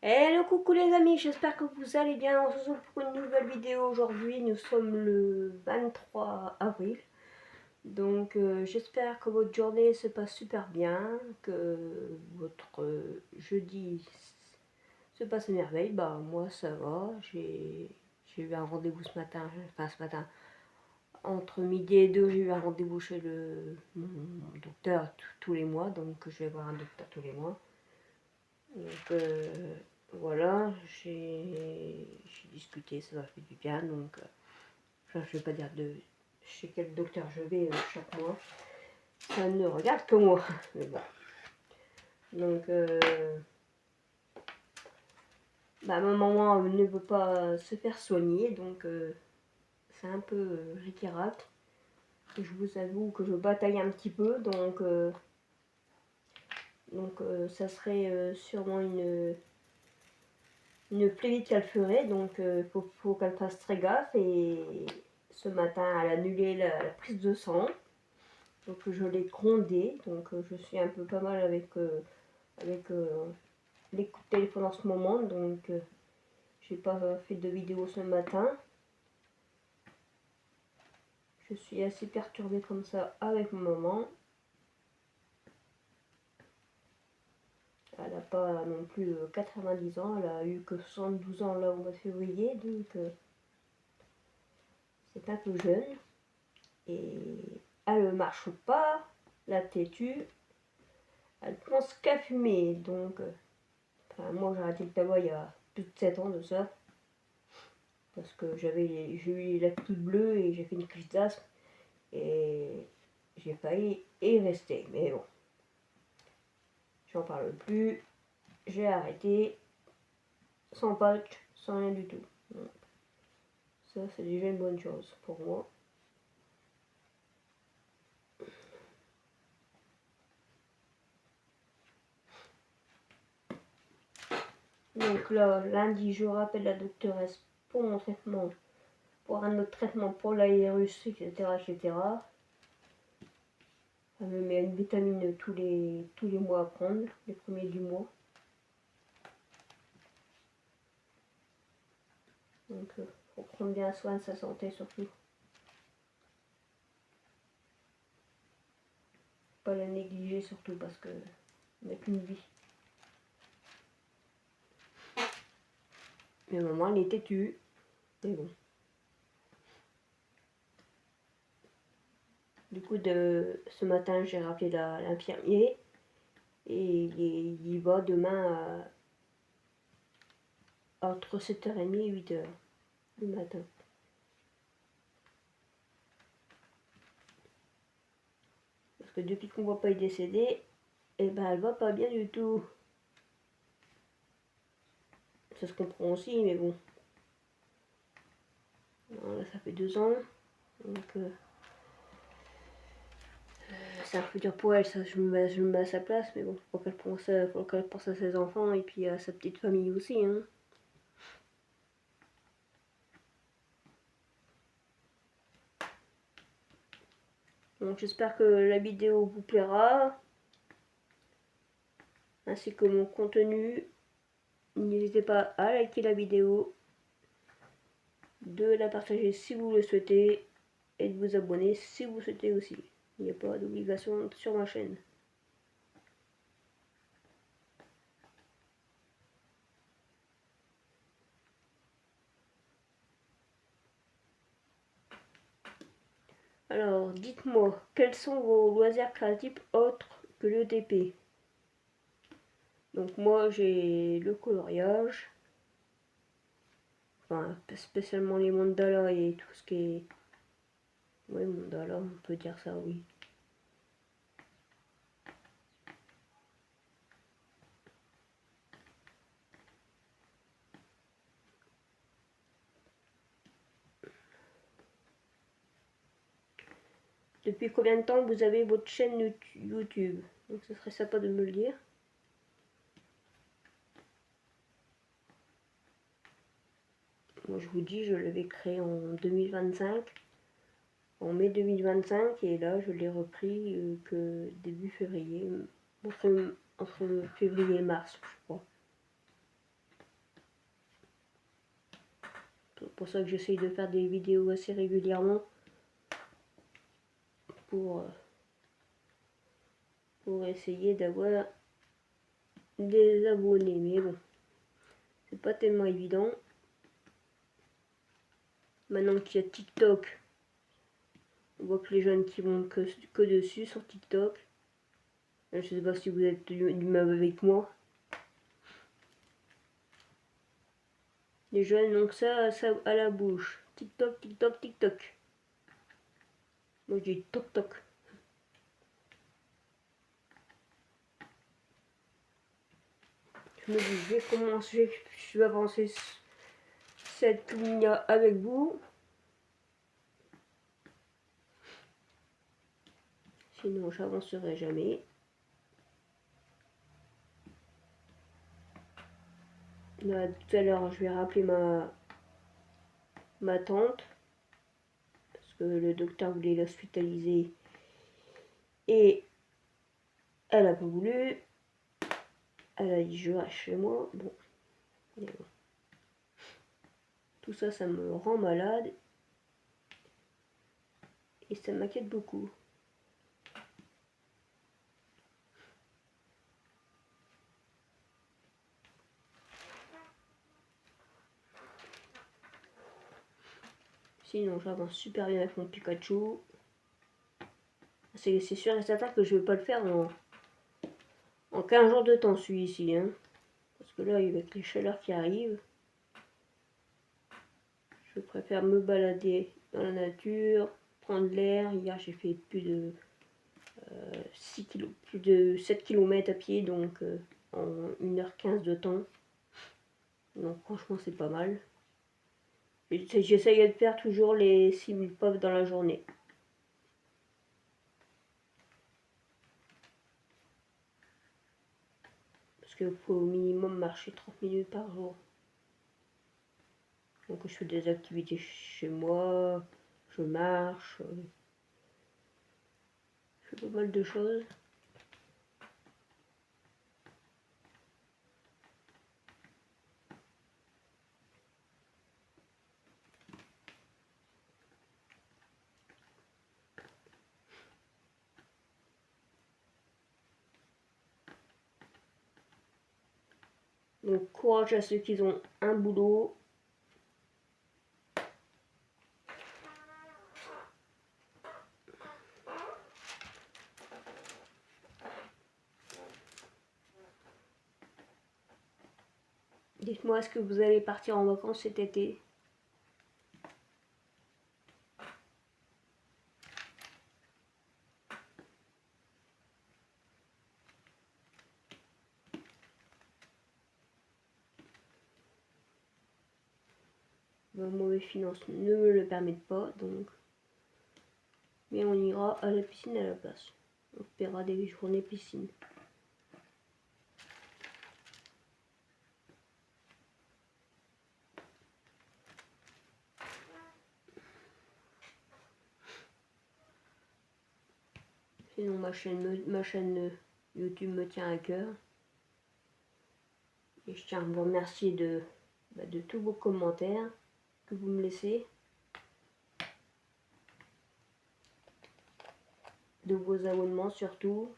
Hello, coucou les amis, j'espère que vous allez bien. On se retrouve pour une nouvelle vidéo aujourd'hui. Nous sommes le 23 avril. Donc j'espère que votre journée se passe super bien, que votre jeudi se passe à merveille. Bah moi ça va, j'ai eu un rendez-vous ce matin, entre midi et 2, j'ai eu un rendez-vous chez mon docteur tous les mois, donc je vais voir un docteur tous les mois. Donc voilà, j'ai discuté, ça m'a fait du bien, donc enfin, je ne vais pas dire de chez quel docteur je vais chaque mois, ça ne regarde que moi, mais bon. Donc ma maman ne veut pas se faire soigner, donc c'est un peu ric-rac. Je vous avoue que je bataille un petit peu, donc ça serait sûrement une playlist qu'elle ferait, donc faut qu'elle fasse très gaffe. Et ce matin, elle a annulé la prise de sang, donc je l'ai grondée, donc je suis un peu pas mal avec les coups de téléphone en ce moment, donc j'ai pas fait de vidéo ce matin. Je suis assez perturbée comme ça avec ma maman. Elle n'a pas non plus 90 ans, elle a eu que 72 ans là au mois de février, donc c'est un peu jeune. Et elle ne marche pas, la têtue, elle pense qu'à fumer. Donc, moi j'ai arrêté le tabac il y a plus de 7 ans de ça. Parce que j'ai eu la toute bleue et j'ai fait une crise d'asthme. Et j'ai failli y rester. Mais bon, j'en parle plus. J'ai arrêté sans patch, sans rien du tout. Donc, ça c'est déjà une bonne chose pour moi. Donc là, lundi, je rappelle la doctoresse pour mon traitement, pour un autre traitement pour l'ARS, etc., etc. Elle me met une vitamine tous les mois à prendre, les premiers du mois. Donc faut prendre bien soin de sa santé surtout. Pas la négliger surtout parce que on n'a qu'une vie. Mais maman elle est têtue. Mais bon. Du coup ce matin j'ai rappelé l'infirmier et il y va demain entre 7h30 et 8h du matin. Parce que depuis qu'on voit pas est décédée, et ben elle va pas bien du tout. Ça se comprend aussi, mais bon. Alors là, ça fait 2 ans. Donc c'est un peu dur pour elle, ça, je me mets à sa place, mais bon, faut qu'elle pense à ses enfants et puis à sa petite famille aussi, hein. Donc j'espère que la vidéo vous plaira, ainsi que mon contenu. N'hésitez pas à liker la vidéo, de la partager si vous le souhaitez, et de vous abonner si vous souhaitez aussi. Il n'y a pas d'obligation sur ma chaîne. Alors, dites-moi, quels sont vos loisirs créatifs autres que le TP? Donc moi, j'ai le coloriage, enfin, spécialement les mandalas et tout ce qui est... Oui, mandala, on peut dire ça, oui. Depuis combien de temps vous avez votre chaîne YouTube? Donc ce serait sympa de me le dire. Moi je vous dis, je l'avais créé en 2025, en mai 2025, et là je l'ai repris que début février, entre février et mars, je crois. pour ça que j'essaye de faire des vidéos assez régulièrement pour essayer d'avoir des abonnés. Mais bon, c'est pas tellement évident. Maintenant qu'il y a TikTok, on voit que les jeunes qui vont que dessus sur TikTok. Je sais pas si vous êtes du même avec moi. Les jeunes donc ça à la bouche. TikTok, TikTok, TikTok. Moi je dis toc toc. Je me dis je vais commencer, je vais avancer cette ligne avec vous. Sinon j'avancerai jamais. Là, tout à l'heure je vais rappeler ma tante. Parce que le docteur voulait l'hospitaliser. Et elle a pas voulu. Elle a dit je reste chez moi. Bon. Tout ça, ça me rend malade. Et ça m'inquiète beaucoup. Sinon, j'avance super bien avec mon Pikachu. C'est sûr et certain que je vais pas le faire en 15 jours de temps, celui-ci. Hein. Parce que là, avec les chaleurs qui arrivent, je préfère me balader dans la nature, prendre l'air. Hier, j'ai fait plus de 7 km à pied, donc en 1h15 de temps. Donc franchement, c'est pas mal. J'essaye de faire toujours les 6000 pas dans la journée. Parce qu'il faut au minimum marcher 30 minutes par jour. Donc je fais des activités chez moi, je marche, je fais pas mal de choses. Donc courage à ceux qui ont un boulot. Dites-moi, est-ce que vous allez partir en vacances cet été? Mes finances ne me le permettent pas, donc. Mais on ira à la piscine à la place. On paiera des journées piscine. Sinon ma chaîne YouTube me tient à cœur. Et je tiens à vous remercier de tous vos commentaires que vous me laissez. De vos abonnements surtout.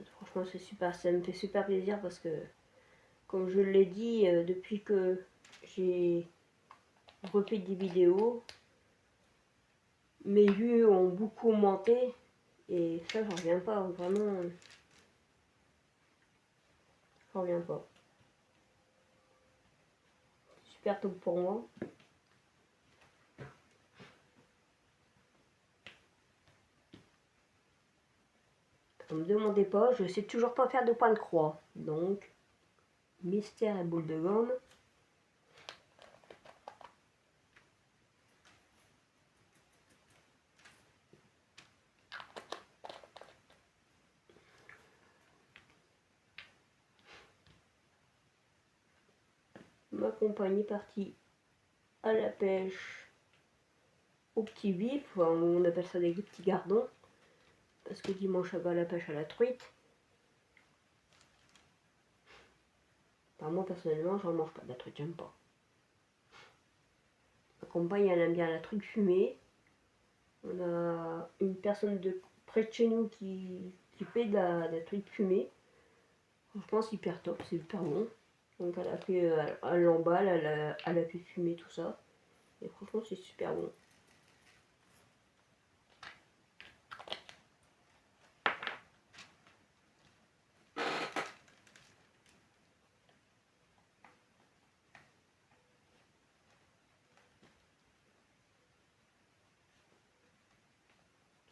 Franchement c'est super, ça me fait super plaisir parce que comme je l'ai dit, depuis que j'ai refait des vidéos, mes vues ont beaucoup augmenté et ça j'en reviens pas, vraiment j'en reviens pas. Super top pour moi. Ne me demandez pas, je sais toujours pas faire de point de croix. Donc, mystère et boule de gomme. Ma compagne est partie à la pêche au petit vif, enfin, on appelle ça des petits gardons, parce que dimanche elle va à la pêche à la truite. Enfin, moi personnellement, j'en mange pas de la truite, j'aime pas. Ma compagne, elle aime bien la truite fumée. On a une personne de près de chez nous qui fait de la truite fumée. Franchement, c'est hyper top, c'est hyper bon. Donc elle a fait, elle l'emballe, elle a fait fumer tout ça. Et franchement, c'est super bon.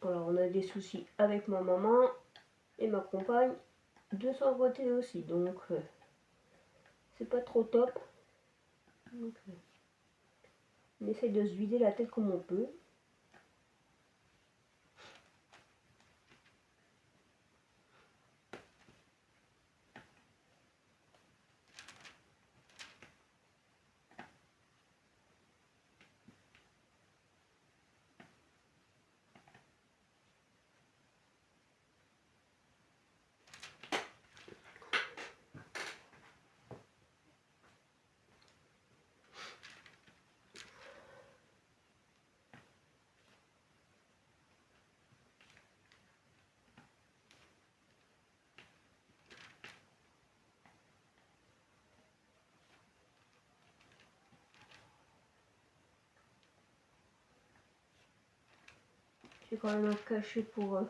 Alors on a des soucis avec ma maman et ma compagne de son côté aussi. Donc c'est pas trop top. Donc, on essaye de se vider la tête comme on peut. J'ai quand même un cachet pour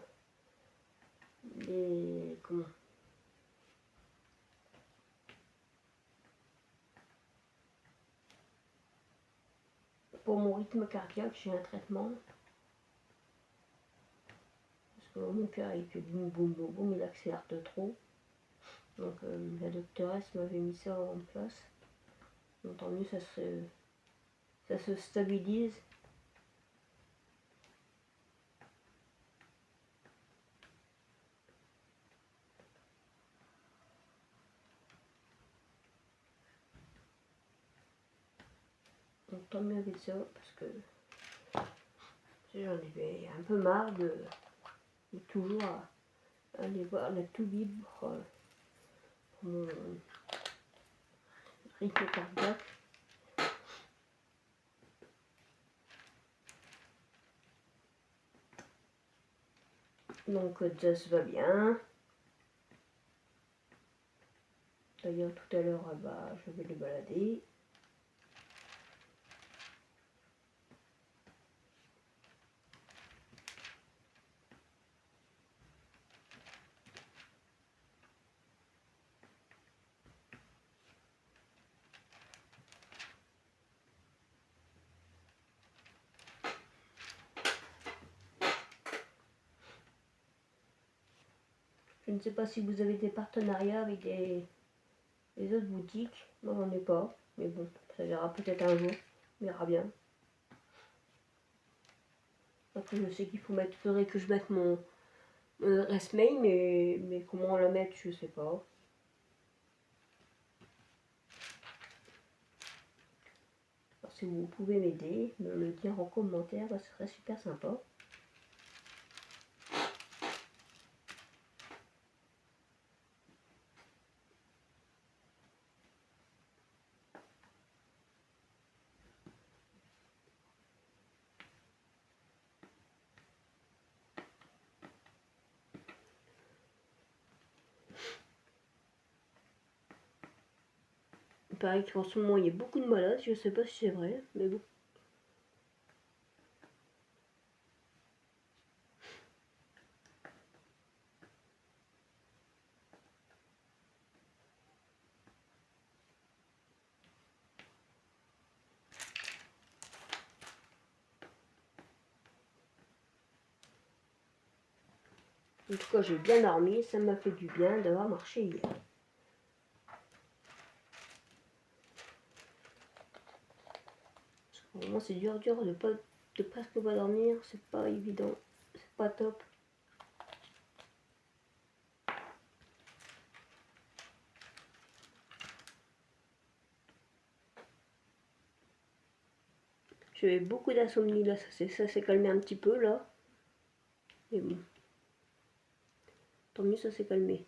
les... Comment? Pour mon rythme cardiaque, j'ai un traitement. Parce que mon cœur il fait boum boum boum boum, il accélère de trop. Donc la doctoresse m'avait mis ça en place. Donc tant mieux, ça se stabilise. Donc tant mieux avec ça, parce que j'en avais un peu marre de toujours aller voir la tout libre pour mon rythme cardiaque. Donc ça se va bien. D'ailleurs tout à l'heure je vais le balader. Je ne sais pas si vous avez des partenariats avec les autres boutiques. Moi j'en ai pas. Mais bon, ça verra peut-être un jour. On verra bien. Après je sais qu'il faudrait que je mette mon adresse mail, mais comment la mettre, je sais pas. Alors, si vous pouvez m'aider, me le dire en commentaire, ce serait super sympa. Il paraît qu'en ce moment il y a beaucoup de malades, je sais pas si c'est vrai, mais bon. En tout cas, j'ai bien dormi, ça m'a fait du bien d'avoir marché hier. Parce que vraiment, c'est dur de presque pas dormir, c'est pas évident, c'est pas top. J'avais beaucoup d'insomnie là, ça s'est calmé un petit peu là. Mais bon, tant mieux, ça s'est calmé.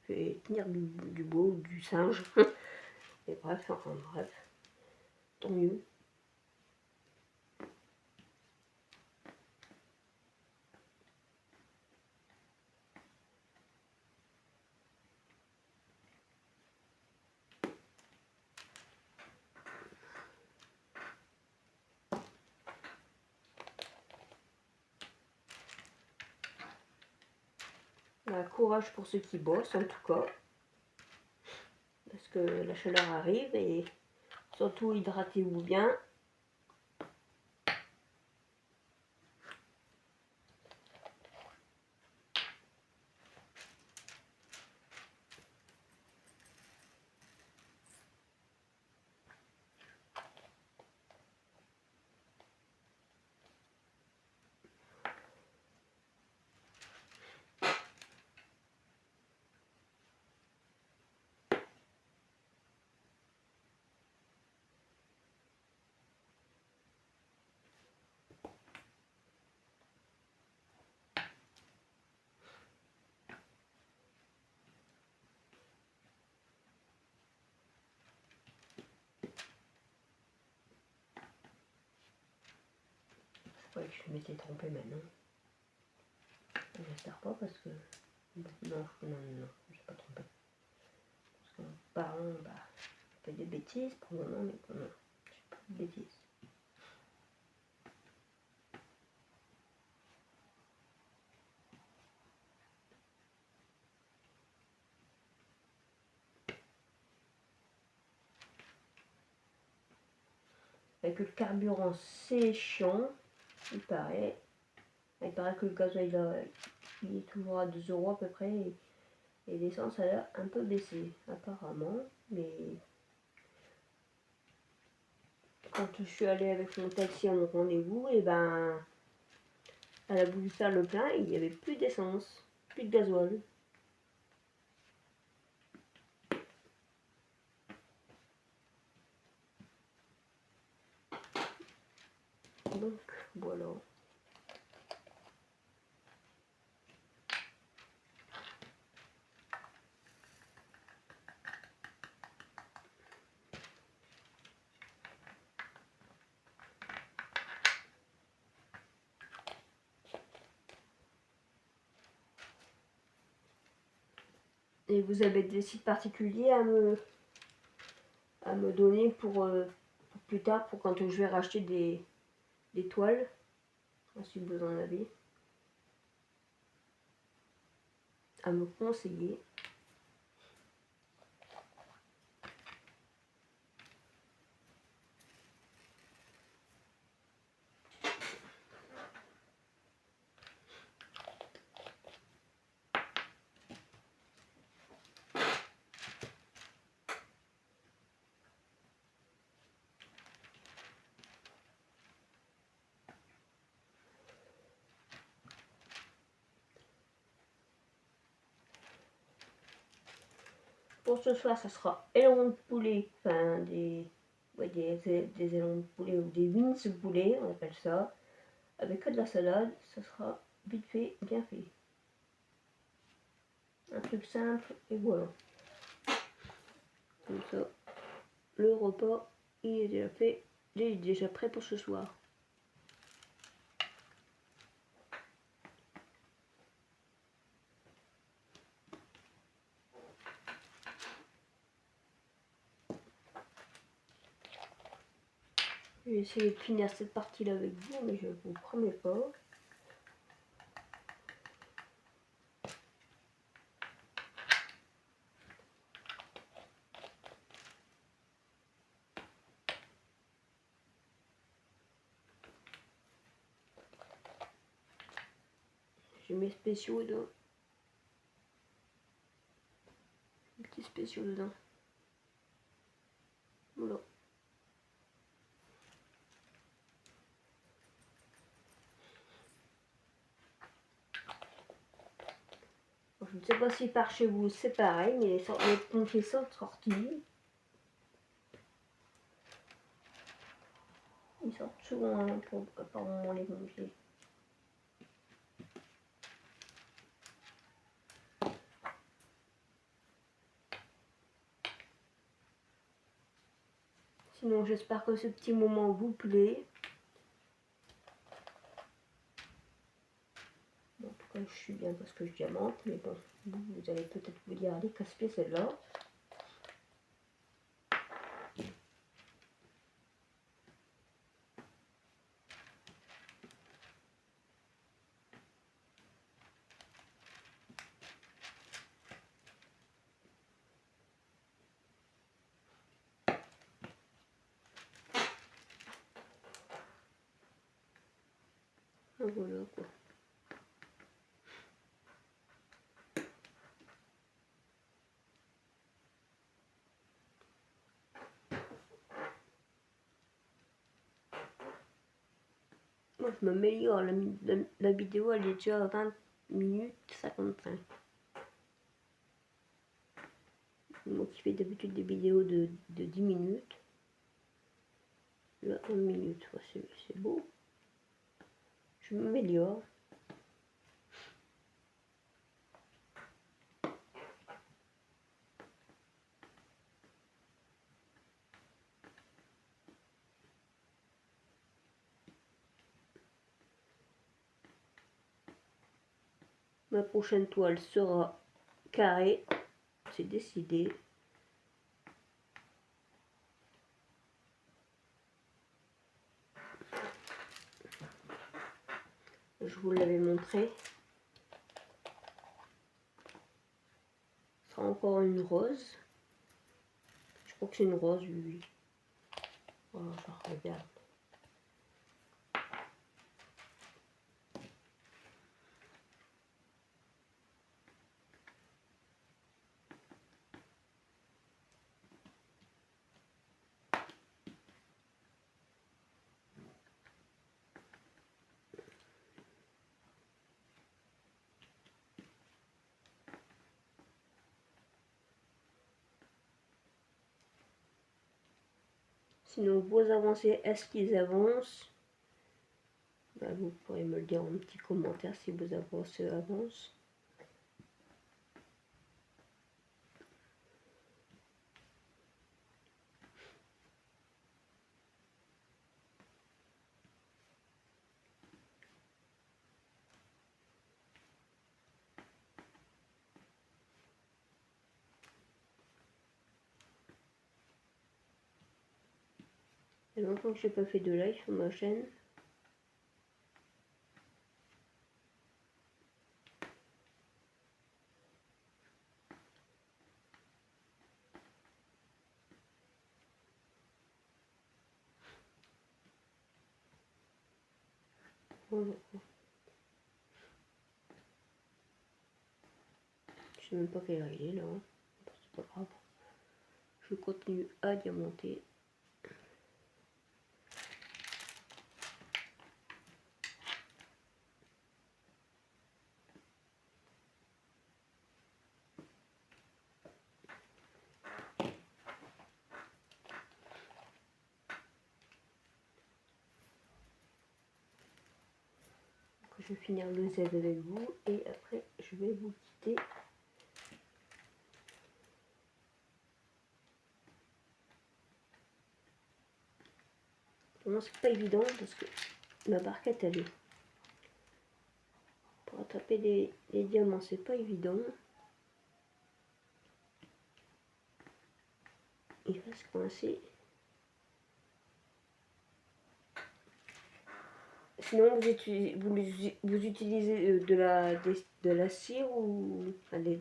Je vais tenir du beau, du singe. Et bref, enfin bref, tant mieux. Courage pour ceux qui bossent en tout cas, parce que la chaleur arrive et surtout hydratez-vous bien. Ouais, je m'étais trompée maintenant. J'espère pas parce que... Non, non, je ne suis pas trompée. Parce qu'en parlant, bah, je fais des bêtises pour le moment, mais non, je fais pas de bêtises. Avec le carburant, c'est chiant, il paraît. Il paraît que le gasoil il est toujours à 2 € à peu près et l'essence a l'air un peu baissé apparemment. Mais quand je suis allée avec mon taxi à mon rendez-vous, et ben elle a voulu faire le plein et il n'y avait plus d'essence, plus de gasoil. Donc voilà. Et vous avez des sites particuliers à me donner pour plus tard, pour quand je vais racheter des toiles, si vous en avez, à me conseiller. Pour ce soir, ça sera aileron de poulet, enfin des ailerons de poulet ou des wings de poulet, on appelle ça, avec que de la salade. Ça sera vite fait, bien fait. Un truc simple et voilà. Comme ça, le repas il est déjà fait, il est déjà prêt pour ce soir. Je vais essayer de finir cette partie-là avec vous, mais je vous promets pas. J'ai mes spéciaux dedans. Mes petits spéciaux dedans. Voilà. Je ne sais pas si par chez vous c'est pareil, mais les pompiers sont sortis. Ils sortent souvent par moment les pompiers. Sinon, j'espère que ce petit moment vous plaît. Bon, en tout cas, je suis bien parce que je diamante, mais bon, vous allez peut-être vous dire, allez, casse-pied celle-là. Voilà quoi. Moi, je m'améliore. La vidéo, elle est déjà à 20 minutes 55. Moi qui fais d'habitude des vidéos de 10 minutes. Là, 1 minute. Ouais, c'est beau. Je m'améliore. Ma prochaine toile sera carrée. C'est décidé. Je vous l'avais montré. Ce sera encore une rose. Je crois que c'est une rose, oui. Oh, je regarde. Sinon, vos avancées, est-ce qu'ils avancent? Bah, vous pourrez me le dire en petit commentaire si vos avancées avancent. Il y a longtemps que je n'ai pas fait de live sur ma chaîne. Voilà. Je sais même pas quelle heure il est là. C'est pas grave. Je continue à diamanter. Je vais finir le Z avec vous et après je vais vous quitter. Pour moi c'est pas évident parce que ma barquette elle est. Pour attraper les diamants c'est pas évident. Il reste coincé. Sinon vous utilisez de la cire ou enfin, de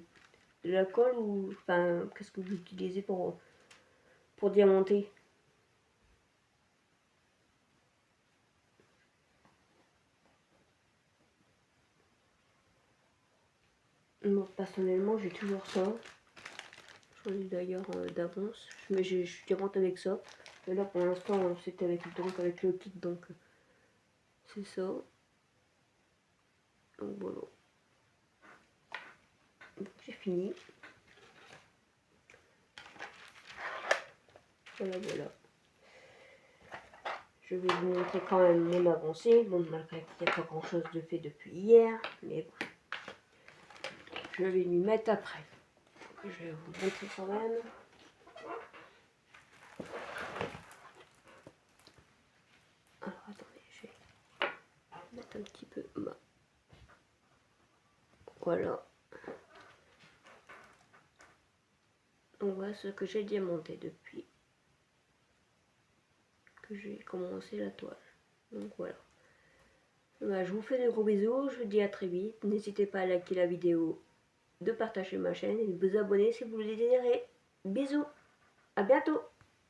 la colle ou enfin qu'est-ce que vous utilisez pour diamanter? Moi personnellement j'ai toujours ça. J'en ai d'ailleurs d'avance. Mais je diamante avec ça. Et là pour l'instant c'était avec le kit donc c'est ça. Donc voilà. J'ai fini. Voilà, voilà. Je vais vous montrer quand même mon avancée. Bon, malgré qu'il n'y a pas grand chose de fait depuis hier. Mais bon. Je vais m'y mettre après. Je vais vous montrer quand même. mettre un petit peu bas. Voilà. Donc voilà ce que j'ai diamanté depuis que j'ai commencé la toile. Donc voilà. Voilà, je vous fais de gros bisous, je vous dis à très vite. N'hésitez pas à liker la vidéo, de partager ma chaîne et de vous abonner si vous le désirez. Bisous, à bientôt.